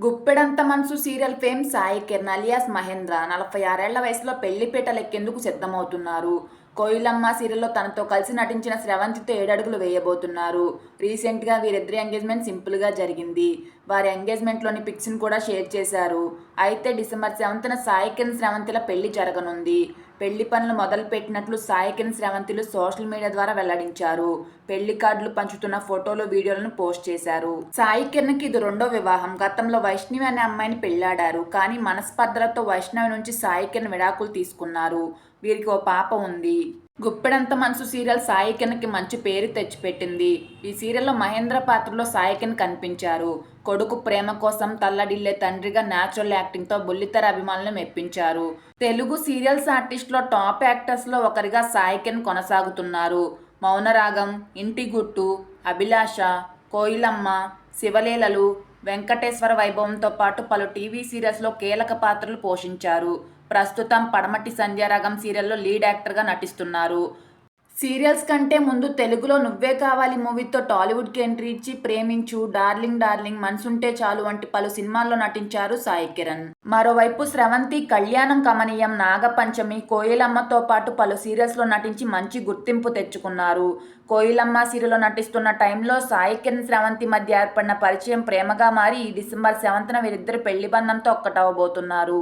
గుప్పెడంత మనసు serial fame Sai Kiran alias Mahendra 46 ఏళ్ల వయసులో పెళ్లిపీటలెక్కేందుకు సిద్ధమవుతున్నారు. కోయిలమ్మ సీరియల్లో తనతో కలిసి నటించిన స్రవంతితో 7 అడుగులు వేయబోతున్నారు. రీసెంట్గా వీరిద్దరి ఎంగేజ్మెంట్ సింపుల్గా జరిగింది. వారి ఎంగేజ్మెంట్లోని పిక్స్ని కూడా షేర్ చేశారు. అయితే డిసెంబర్ 7న సాయి కిరణ్ స్రవంతిల పెళ్లి జరగనుంది. పెళ్లి పనులు మొదలుపెట్టినట్లు సాయి కిరణ్ స్రవంతిలు సోషల్ మీడియా ద్వారా వెల్లడించారు. పెళ్లి కార్డులు పంచుతున్న ఫోటోలు, వీడియోలను పోస్ట్ చేశారు. సాయి కిరణ్కి ఇది రెండో వివాహం. గతంలో వైష్ణవి అనే అమ్మాయిని పెళ్లాడారు. కానీ మనస్పర్ధలతో వైష్ణవి నుంచి సాయి కిరణ్ విడాకులు తీసుకున్నారు. వీరికి ఓ పాప ఉంది. గుప్పెడంత మనసు సీరియల్ సాయి కిరణ్కి మంచి పేరు తెచ్చిపెట్టింది. ఈ సీరియల్లో మహేంద్ర పాత్రలో సాయి కిరణ్ కనిపించారు. కొడుకు ప్రేమ కోసం తల్లడిల్లే తండ్రిగా న్యాచురల్ యాక్టింగ్తో బుల్లితెర అభిమానులను మెప్పించారు. తెలుగు సీరియల్స్ ఆర్టిస్టులో టాప్ యాక్టర్స్లో ఒకరిగా సాయి కిరణ్ కొనసాగుతున్నారు. మౌనరాగం, ఇంటి గుట్టు, అభిలాష, కోయిలమ్మ, శివలీలలు, వెంకటేశ్వర వైభవంతో పాటు పలు టీవీ సీరియల్స్లో కీలక పాత్రలు పోషించారు. ప్రస్తుతం పడమటి సంధ్యారాగం సీరియల్లో లీడ్ యాక్టర్గా నటిస్తున్నారు. సీరియల్స్ కంటే ముందు తెలుగులో నువ్వే కావాలి మూవీతో టాలీవుడ్కి ఎంట్రీ ఇచ్చి ప్రేమించు, డార్లింగ్ డార్లింగ్, మనసుంటే చాలు వంటి పలు సినిమాల్లో నటించారు సాయి కిరణ్. మరోవైపు స్రవంతి, కళ్యాణం కమనీయం, నాగపంచమి, కోయిలమ్మతో పాటు పలు సీరియల్స్లో నటించి మంచి గుర్తింపు తెచ్చుకున్నారు. కోయిలమ్మ సీరియల్లో నటిస్తున్న టైంలో సాయి కిరణ్ స్రవంతి మధ్య ఏర్పడిన పరిచయం ప్రేమగా మారి ఈ డిసెంబర్ 7న వీరిద్దరు పెళ్లి బంధంతో ఒక్కటవబోతున్నారు.